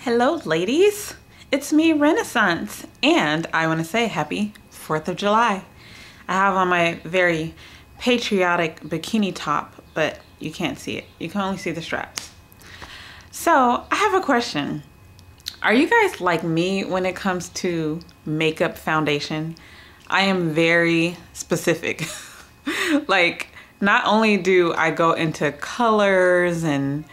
Hello ladies, it's me Renaissance, and I want to say happy 4th of July. I have on my very patriotic bikini top, but you can't see it. You can only see the straps. So I have a question. Are you guys like me when it comes to makeup foundation? I am very specific. Like, not only do I go into colors and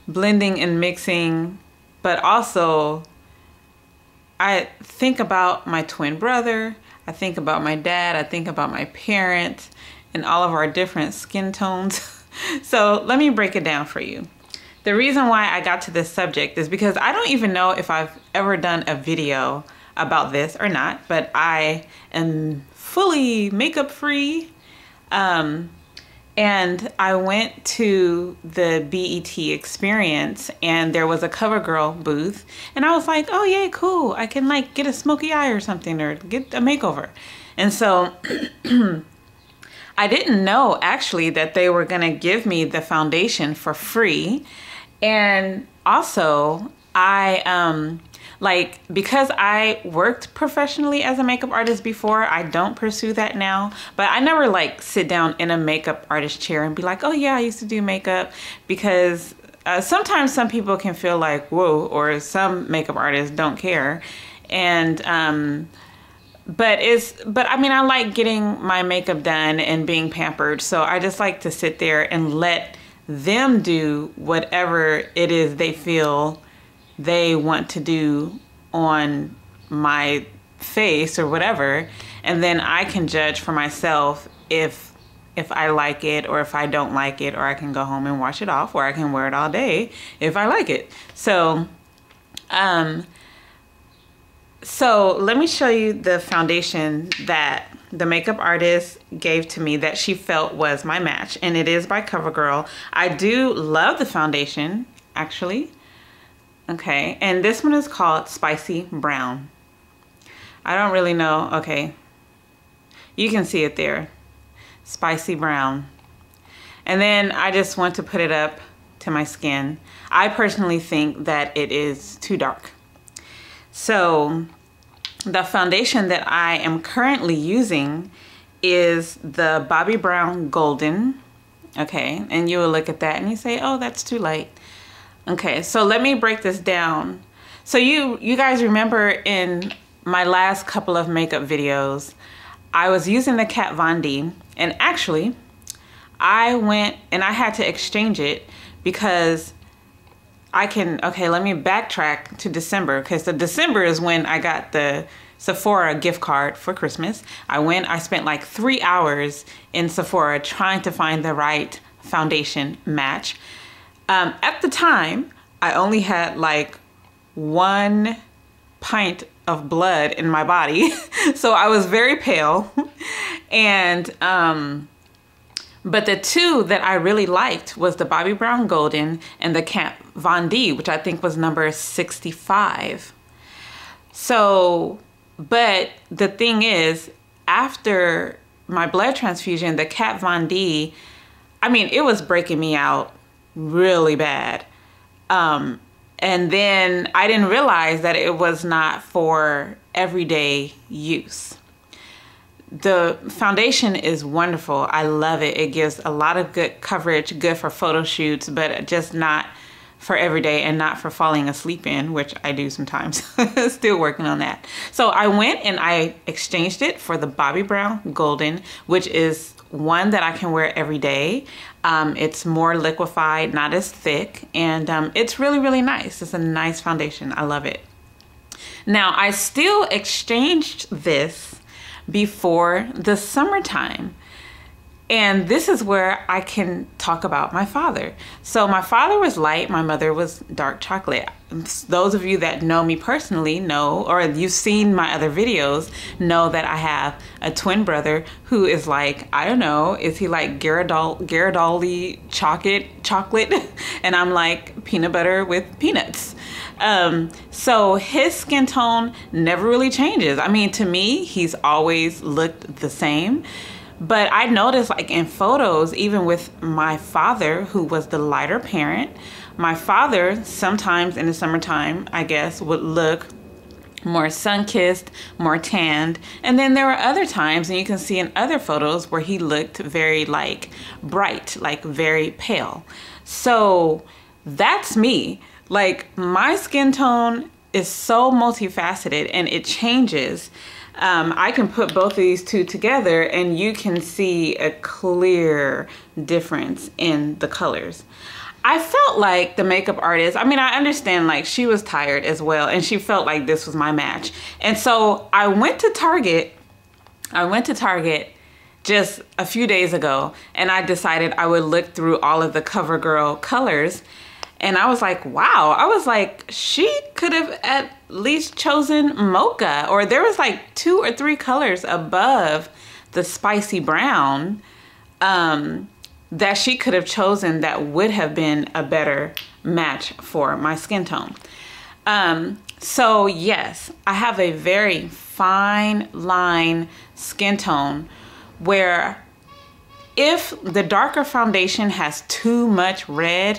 blending and mixing, but also I think about my twin brother, I think about my dad, I think about my parents and all of our different skin tones. So let me break it down for you. The reason why I got to this subject is because I don't even know if I've ever done a video about this or not, but I am fully makeup free. And I went to the BET experience and there was a CoverGirl booth and I was like, oh yay, cool. I can like get a smoky eye or something or get a makeover. And so I didn't know actually that they were gonna give me the foundation for free. And also because I worked professionally as a makeup artist before, I don't pursue that now, but I never like sit down in a makeup artist chair and be like, oh yeah, I used to do makeup, because sometimes some people can feel like, whoa, or some makeup artists don't care. And, but I mean, I like getting my makeup done and being pampered. So I just like to sit there and let them do whatever it is they feel they want to do on my face or whatever, and then I can judge for myself if I like it or if I don't like it, or I can go home and wash it off, or I can wear it all day if I like it. So so let me show you the foundation that the makeup artist gave to me that she felt was my match, and it is by CoverGirl. I do love the foundation, actually. Okay, and this one is called Spicy Brown. I don't really know. Okay, you can see it there. Spicy Brown. And then I just want to put it up to my skin. I personally think that it is too dark. So the foundation that I am currently using is the Bobbi Brown Golden. Okay, and you will look at that and you say, oh, that's too light. Okay, so let me break this down. So you guys remember in my last couple of makeup videos, I was using the Kat Von D, and actually I went and I had to exchange it because okay, let me backtrack to December, because the December is when I got the Sephora gift card for Christmas. I spent like 3 hours in Sephora trying to find the right foundation match. At the time, I only had like 1 pint of blood in my body. So I was very pale. And, but the two that I really liked was the Bobbi Brown Golden and the Kat Von D, which I think was number 65. So, but the thing is, after my blood transfusion, the Kat Von D, I mean, it was breaking me out really bad. And then I didn't realize that it was not for everyday use. The foundation is wonderful. I love it. It gives a lot of good coverage, good for photo shoots, but just not for everyday and not for falling asleep in, which I do sometimes. Still working on that. So I went and I exchanged it for the Bobbi Brown Golden, which is one that I can wear every day. It's more liquefied, not as thick, and it's really, really nice. It's a nice foundation. I love it. Now, I still exchanged this before the summertime. And this is where I can talk about my father. So my father was light, my mother was dark chocolate. Those of you that know me personally know, or you've seen my other videos, know that I have a twin brother who is like, I don't know, is he like Ghirardelli chocolate? And I'm like peanut butter with peanuts. So his skin tone never really changes. I mean, to me, he's always looked the same. But I noticed, like in photos, even with my father, who was the lighter parent, my father sometimes in the summertime, I guess, would look more sun-kissed, more tanned. And then there were other times, and you can see in other photos, where he looked very like bright, like very pale. So that's me. Like my skin tone is so multifaceted and it changes. I can put both of these two together and you can see a clear difference in the colors. I felt like the makeup artist, I mean, I understand like she was tired as well and she felt like this was my match. And so I went to Target just a few days ago and I decided I would look through all of the CoverGirl colors. And I was like, wow, I was like, she could have at least chosen mocha, or there was like 2 or 3 colors above the spicy brown that she could have chosen that would have been a better match for my skin tone. So yes, I have a very fine line skin tone where if the darker foundation has too much red,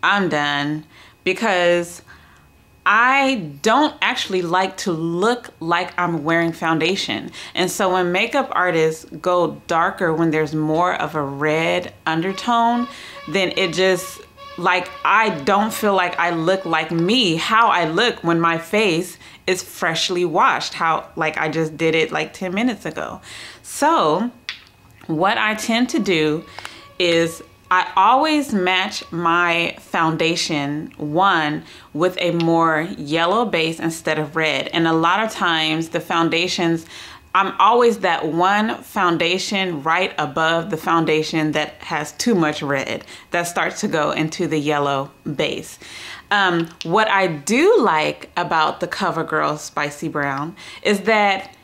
I'm done, because I don't actually like to look like I'm wearing foundation. And so when makeup artists go darker when there's more of a red undertone, then it just, like, I don't feel like I look like me, how I look when my face is freshly washed, how like I just did it like 10 minutes ago. So what I tend to do is I always match my foundation, one, with a more yellow base instead of red. And a lot of times the foundations, I'm always that one foundation right above the foundation that has too much red, that starts to go into the yellow base. What I do like about the CoverGirl Spicy Brown is that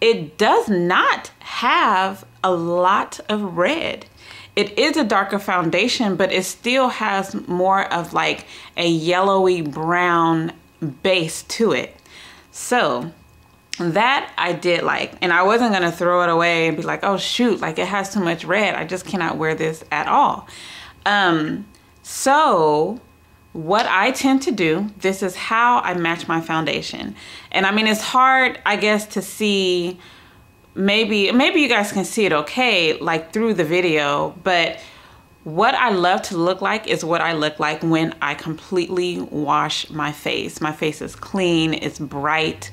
it does not have a lot of red. It is a darker foundation, but it still has more of like a yellowy brown base to it. So that I did like, and I wasn't gonna throw it away and be like, oh shoot, like it has too much red, I just cannot wear this at all. So what I tend to do, this is how I match my foundation. And I mean, it's hard, I guess, to see. Maybe you guys can see it okay, like through the video, but what I love to look like is what I look like when I completely wash my face. My face is clean, it's bright.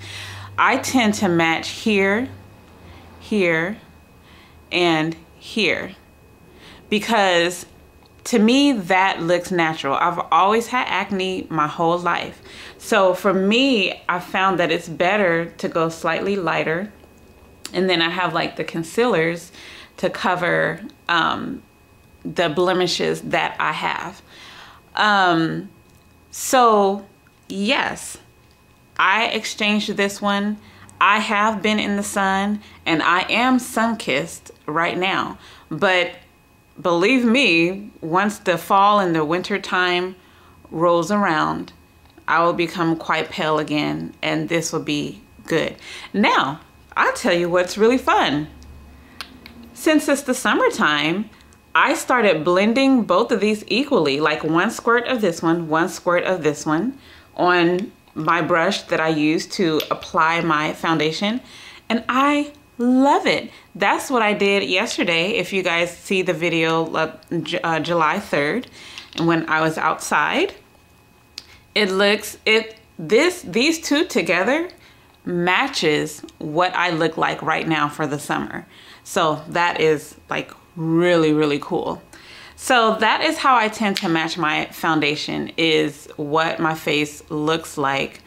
I tend to match here, here, and here, because to me that looks natural. I've always had acne my whole life. So for me, I found that it's better to go slightly lighter. And then I have like the concealers to cover the blemishes that I have. So yes, I exchanged this one. I have been in the sun and I am sun-kissed right now. But believe me, once the fall and the winter time rolls around, I will become quite pale again and this will be good. Now, I'll tell you what's really fun. Since it's the summertime, I started blending both of these equally, like 1 squirt of this one, 1 squirt of this one on my brush that I use to apply my foundation. And I love it. That's what I did yesterday. If you guys see the video July 3rd, and when I was outside, these two together matches what I look like right now for the summer. So that is like really, really cool. So that is how I tend to match my foundation, is what my face looks like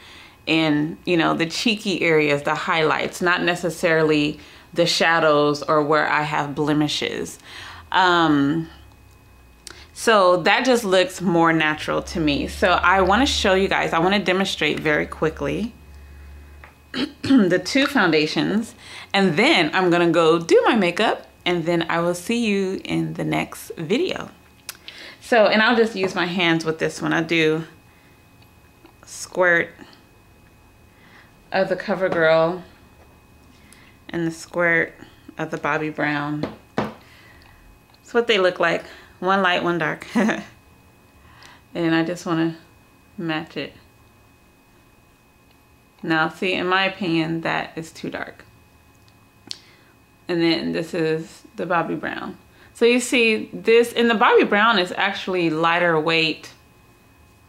in, you know, the cheeky areas, the highlights, not necessarily the shadows or where I have blemishes. So that just looks more natural to me. So I want to show you guys, I want to demonstrate very quickly the 2 foundations, and then I'm gonna go do my makeup, and then I will see you in the next video. So, and I'll just use my hands with this one. I'll do a squirt of the CoverGirl and the squirt of the Bobbi Brown. That's what they look like. One light, one dark. And I just want to match it. Now, see, in my opinion, that is too dark. And then this is the Bobbi Brown. So you see this, and the Bobbi Brown is actually lighter weight.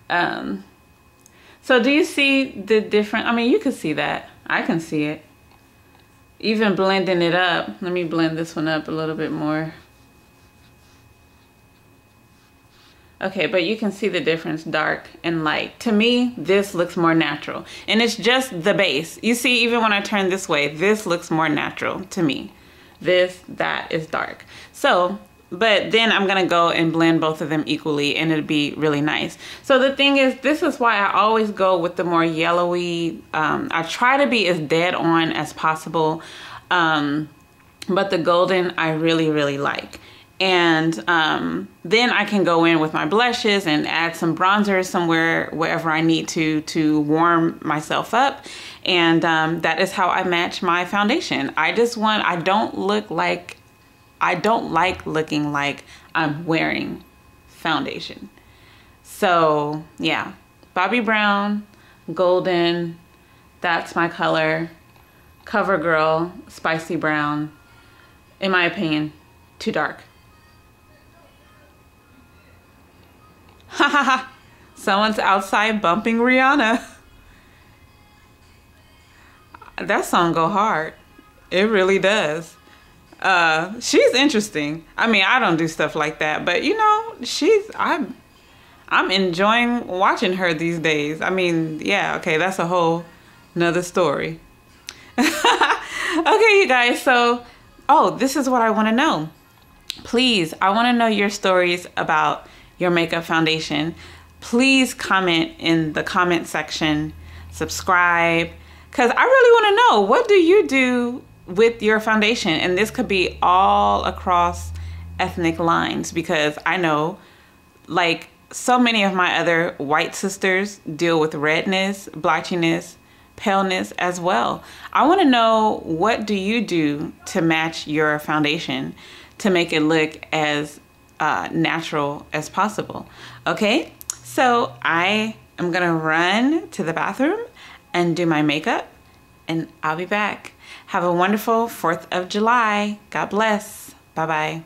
So do you see the difference? I mean, you can see that. I can see it. Even blending it up. Let me blend this one up a little bit more. Okay, but you can see the difference, dark and light. To me, this looks more natural. And it's just the base. You see, even when I turn this way, this looks more natural to me. That is dark. So, but then I'm gonna go and blend both of them equally and it'll be really nice. So the thing is, this is why I always go with the more yellowy, I try to be as dead on as possible. But the golden I really, really like. And then I can go in with my blushes and add some bronzer somewhere, wherever I need to warm myself up. And that is how I match my foundation. I don't like looking like I'm wearing foundation. So yeah, Bobbi Brown, golden, that's my color. CoverGirl, spicy brown. In my opinion, too dark. Ha ha ha. Someone's outside bumping Rihanna. That song go hard. It really does. She's interesting. I mean, I don't do stuff like that, but you know, I'm enjoying watching her these days. I mean, yeah, okay, that's a whole nother story. Okay, you guys, so, oh, this is what I want to know. Please, I want to know your stories about your makeup foundation. Please comment in the comment section, subscribe, because I really want to know, what do you do with your foundation? And this could be all across ethnic lines, because I know, like, so many of my other white sisters deal with redness, blotchiness, paleness as well. I want to know, what do you do to match your foundation to make it look as natural as possible? Okay, so I am gonna run to the bathroom and do my makeup, and I'll be back. Have a wonderful 4th of July. God bless. Bye-bye.